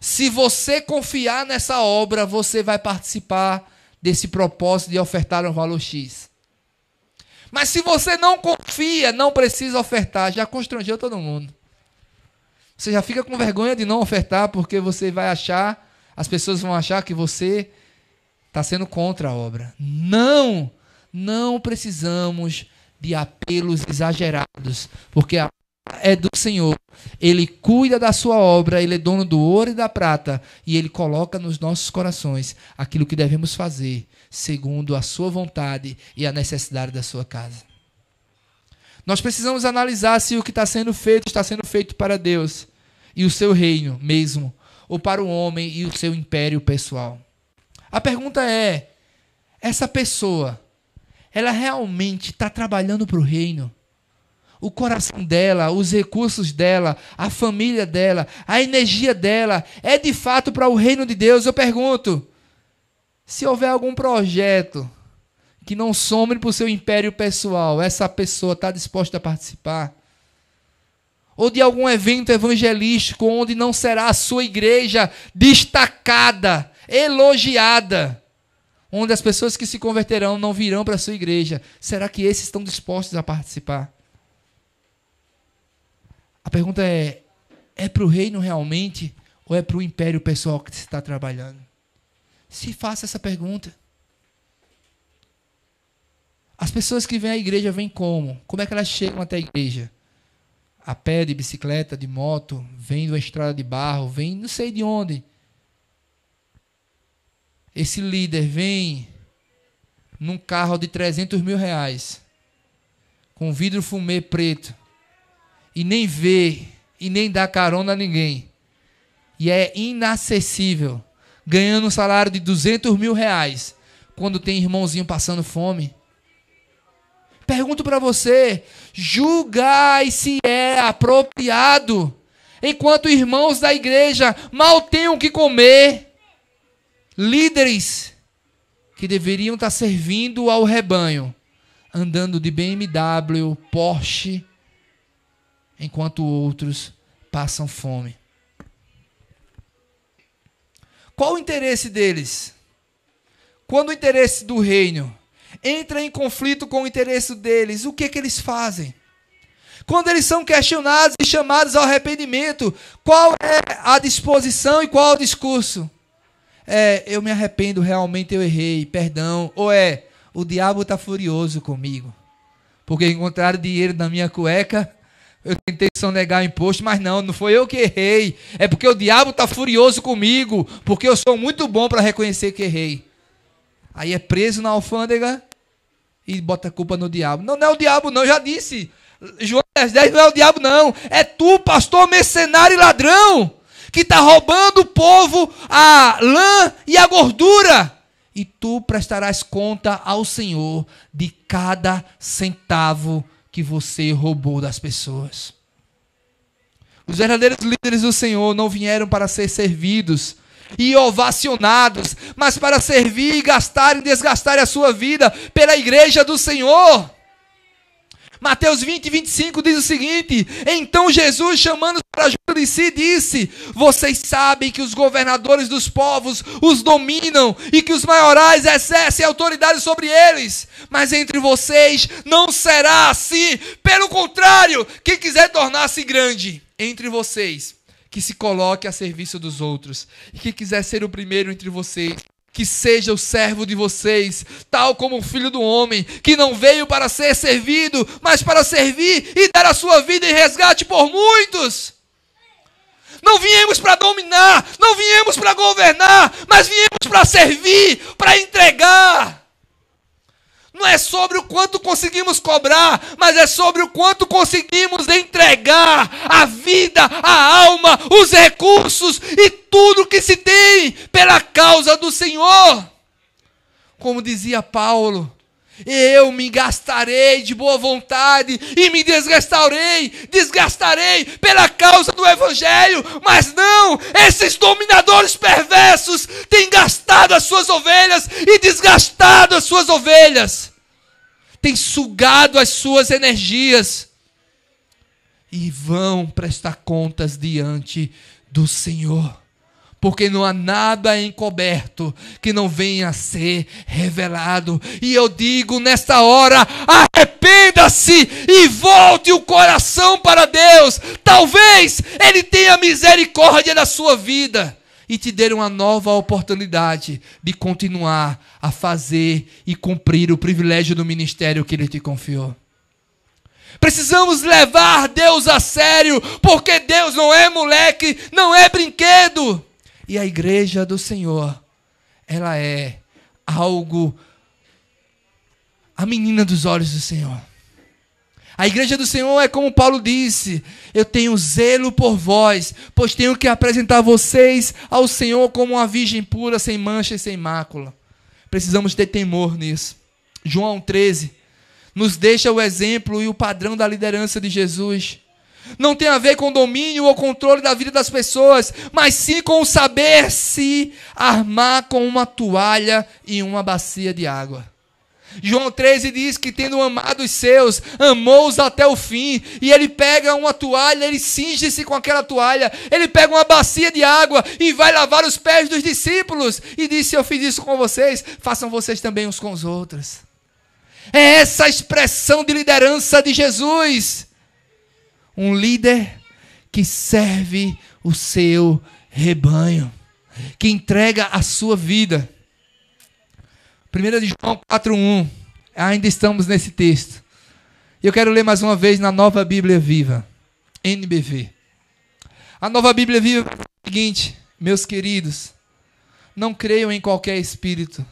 [SPEAKER 1] se você confiar nessa obra, você vai participar desse propósito de ofertar um valor X. Mas se você não confia, não precisa ofertar. Já constrangeu todo mundo. Você já fica com vergonha de não ofertar, porque você vai achar, as pessoas vão achar que você está sendo contra a obra. Não, não precisamos de apelos exagerados, porque a obra é do Senhor. Ele cuida da sua obra, ele é dono do ouro e da prata, e ele coloca nos nossos corações aquilo que devemos fazer, segundo a sua vontade e a necessidade da sua casa. Nós precisamos analisar se o que está sendo feito para Deus e o seu reino mesmo, ou para o homem e o seu império pessoal. A pergunta é, essa pessoa, ela realmente está trabalhando para o reino? O coração dela, os recursos dela, a família dela, a energia dela, é de fato para o reino de Deus? Eu pergunto, se houver algum projeto que não some para o seu império pessoal, essa pessoa está disposta a participar? Ou de algum evento evangelístico onde não será a sua igreja destacada, elogiada, onde as pessoas que se converterão não virão para a sua igreja, será que esses estão dispostos a participar? A pergunta é para o reino realmente ou é para o império pessoal que você está trabalhando? Se faça essa pergunta. As pessoas que vêm à igreja vêm como? Como é que elas chegam até a igreja? A pé, de bicicleta, de moto, vêm de uma estrada de barro, vêm não sei de onde. Esse líder vem num carro de 300 mil reais, com vidro fumê preto, e nem vê, e nem dá carona a ninguém. E é inacessível, ganhando um salário de 200 mil reais, quando tem irmãozinho passando fome. Pergunto para você, julgai se é apropriado, enquanto irmãos da igreja mal têm o que comer, líderes que deveriam estar servindo ao rebanho, andando de BMW, Porsche, enquanto outros passam fome. Qual o interesse deles? Quando o interesse do reino entra em conflito com o interesse deles, o que eles fazem? Quando eles são questionados e chamados ao arrependimento, qual é a disposição e qual é o discurso? Eu me arrependo, realmente eu errei, perdão. Ou o diabo está furioso comigo, porque encontraram dinheiro na minha cueca, eu tentei sonegar o imposto, mas não foi eu que errei. É porque o diabo está furioso comigo, porque eu sou muito bom para reconhecer que errei. Aí é preso na alfândega e bota a culpa no diabo. Não é o diabo não, já disse. João 10:10 não é o diabo não. É tu, pastor mercenário e ladrão, que está roubando o povo a lã e a gordura. E tu prestarás conta ao Senhor de cada centavo que você roubou das pessoas. Os verdadeiros líderes do Senhor não vieram para ser servidos e ovacionados, mas para servir e gastar e desgastar a sua vida pela igreja do Senhor. Mateus 20:25 diz o seguinte: então Jesus, chamando para junto de si, disse: vocês sabem que os governadores dos povos os dominam e que os maiorais exercem autoridade sobre eles, mas entre vocês não será assim. Pelo contrário, quem quiser tornar-se grande entre vocês, que se coloque a serviço dos outros, e quem quiser ser o primeiro entre vocês, que seja o servo de vocês, tal como o Filho do Homem, que não veio para ser servido, mas para servir e dar a sua vida em resgate por muitos. Não viemos para dominar, não viemos para governar, mas viemos para servir, para entregar. Não é sobre o quanto conseguimos cobrar, mas é sobre o quanto conseguimos entregar a vida, a alma, os recursos e tudo que se tem pela causa do Senhor. Como dizia Paulo: eu me gastarei de boa vontade e me desgastarei pela causa do Evangelho. Mas não, esses dominadores perversos têm gastado as suas ovelhas e desgastado as suas ovelhas, têm sugado as suas energias e vão prestar contas diante do Senhor. Porque não há nada encoberto que não venha a ser revelado. E eu digo nesta hora: arrependa-se e volte o coração para Deus. Talvez Ele tenha misericórdia da sua vida e te dê uma nova oportunidade de continuar a fazer e cumprir o privilégio do ministério que Ele te confiou. Precisamos levar Deus a sério, porque Deus não é moleque, não é brinquedo. E a igreja do Senhor, ela é algo, a menina dos olhos do Senhor. A igreja do Senhor é como Paulo disse: eu tenho zelo por vós, pois tenho que apresentar vocês ao Senhor como uma virgem pura, sem mancha e sem mácula. Precisamos ter temor nisso. João 13 nos deixa o exemplo e o padrão da liderança de Jesus. Não tem a ver com domínio ou controle da vida das pessoas, mas sim com o saber se armar com uma toalha e uma bacia de água. João 13 diz que, tendo amado os seus, amou-os até o fim. E ele pega uma toalha, ele cinge-se com aquela toalha, ele pega uma bacia de água e vai lavar os pés dos discípulos. E diz: se eu fiz isso com vocês, façam vocês também uns com os outros. É essa a expressão de liderança de Jesus. Um líder que serve o seu rebanho, que entrega a sua vida. 1 João 4:1, ainda estamos nesse texto. Eu quero ler mais uma vez na Nova Bíblia Viva, NBV. A Nova Bíblia Viva é o seguinte: meus queridos, não creiam em qualquer espírito,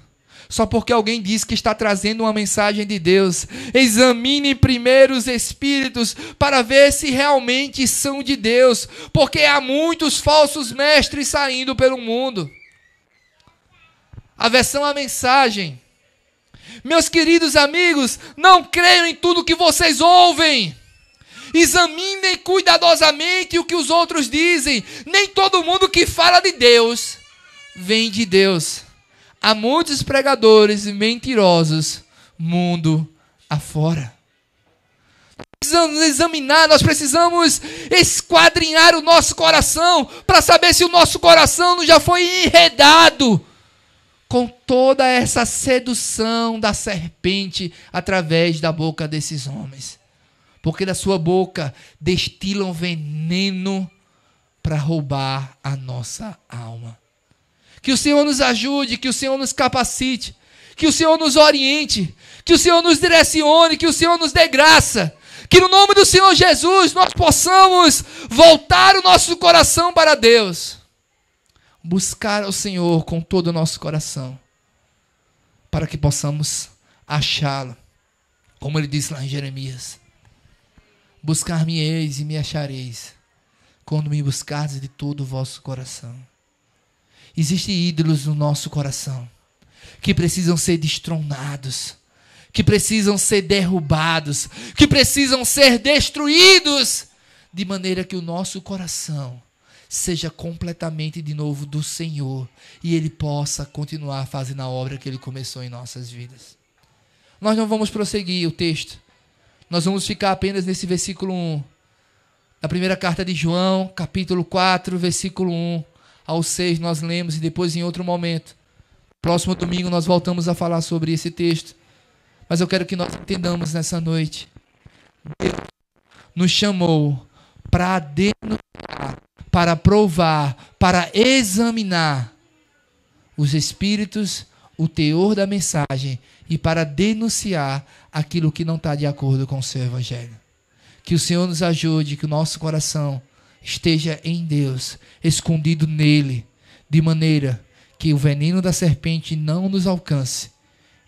[SPEAKER 1] só porque alguém diz que está trazendo uma mensagem de Deus. Examine primeiro os espíritos para ver se realmente são de Deus, porque há muitos falsos mestres saindo pelo mundo. A versão A Mensagem: meus queridos amigos, não creiam em tudo que vocês ouvem. Examinem cuidadosamente o que os outros dizem. Nem todo mundo que fala de Deus vem de Deus. Há muitos pregadores mentirosos mundo afora. precisamos examinar, nós precisamos esquadrinhar o nosso coração para saber se o nosso coração não já foi enredado com toda essa sedução da serpente através da boca desses homens. Porque da sua boca destilam veneno para roubar a nossa alma. Que o Senhor nos ajude, que o Senhor nos capacite, que o Senhor nos oriente, que o Senhor nos direcione, que o Senhor nos dê graça. Que no nome do Senhor Jesus nós possamos voltar o nosso coração para Deus. Buscar ao Senhor com todo o nosso coração. Para que possamos achá-lo. Como ele disse lá em Jeremias. Buscar-me-eis e me achareis. Quando me buscardes de todo o vosso coração. Existem ídolos no nosso coração. Que precisam ser destronados. Que precisam ser derrubados, que precisam ser destruídos, de maneira que o nosso coração seja completamente de novo do Senhor e Ele possa continuar fazendo a obra que Ele começou em nossas vidas. Nós não vamos prosseguir o texto, nós vamos ficar apenas nesse versículo 1, da primeira carta de João, capítulo 4, versículo 1 ao 6, nós lemos e depois em outro momento, próximo domingo nós voltamos a falar sobre esse texto. Mas eu quero que nós entendamos nessa noite. Deus nos chamou para denunciar, para provar, para examinar os espíritos, o teor da mensagem e para denunciar aquilo que não está de acordo com o seu evangelho. Que o Senhor nos ajude, que o nosso coração esteja em Deus, escondido nele, de maneira que o veneno da serpente não nos alcance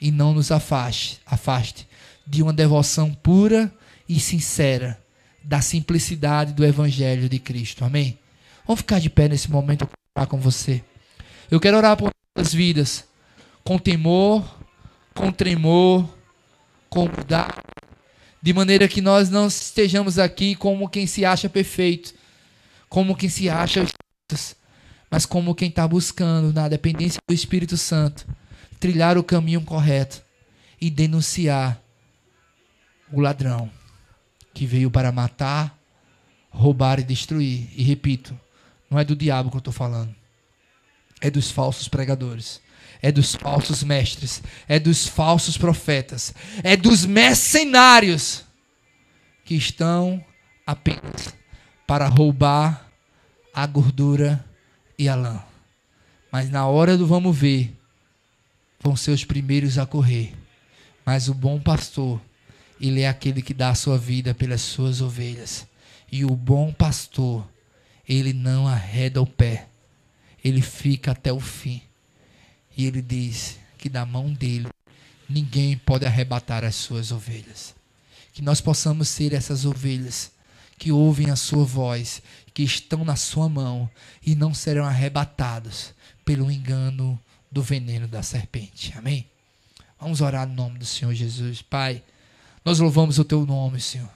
[SPEAKER 1] e não nos afaste de uma devoção pura e sincera, da simplicidade do Evangelho de Cristo. Amém? Vamos ficar de pé nesse momento, eu quero orar com você. Eu quero orar por nossas vidas, com temor, com tremor, com humildade, de maneira que nós não estejamos aqui como quem se acha perfeito, como quem se acha, mas como quem está buscando, na dependência do Espírito Santo, trilhar o caminho correto e denunciar o ladrão que veio para matar, roubar e destruir. E repito, não é do diabo que eu estou falando, é dos falsos pregadores, é dos falsos mestres, é dos falsos profetas, é dos mercenários que estão apenas para roubar a gordura e a lã. Mas na hora do vamos ver, vão ser os primeiros a correr. Mas o bom pastor, ele é aquele que dá a sua vida pelas suas ovelhas. E o bom pastor, ele não arreda o pé. Ele fica até o fim. E ele diz que da mão dele, ninguém pode arrebatar as suas ovelhas. Que nós possamos ser essas ovelhas que ouvem a sua voz, que estão na sua mão e não serão arrebatados pelo engano do veneno da serpente. Amém? Vamos orar no nome do Senhor Jesus. Pai, nós louvamos o teu nome, Senhor.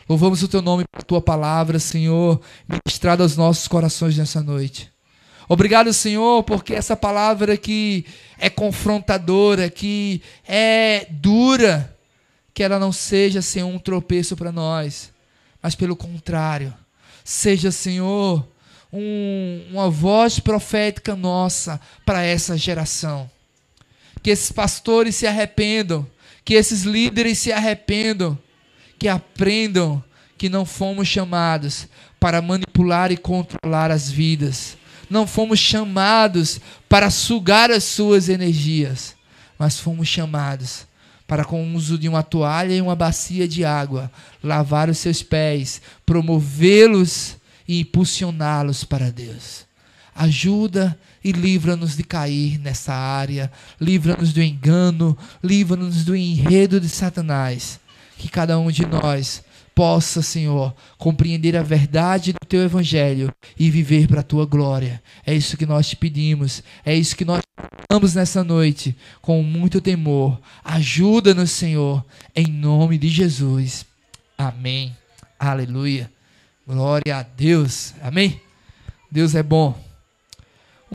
[SPEAKER 1] Louvamos o teu nome pela tua palavra, Senhor, ministrada aos nossos corações nessa noite. Obrigado, Senhor, porque essa palavra que é confrontadora, que é dura, que ela não seja, Senhor, um tropeço para nós, mas pelo contrário, seja, Senhor, uma voz profética nossa para essa geração. Que esses pastores se arrependam, que esses líderes se arrependam, que aprendam que não fomos chamados para manipular e controlar as vidas. Não fomos chamados para sugar as suas energias, mas fomos chamados para, com o uso de uma toalha e uma bacia de água, lavar os seus pés, promovê-los e impulsioná-los para Deus. Ajuda e livra-nos de cair nessa área, livra-nos do engano, livra-nos do enredo de Satanás. Que cada um de nós possa, Senhor, compreender a verdade do Teu Evangelho e viver para a Tua glória. É isso que nós te pedimos, é isso que nós oramos nessa noite, com muito temor. Ajuda-nos, Senhor, em nome de Jesus. Amém. Aleluia. Glória a Deus. Amém. Deus é bom.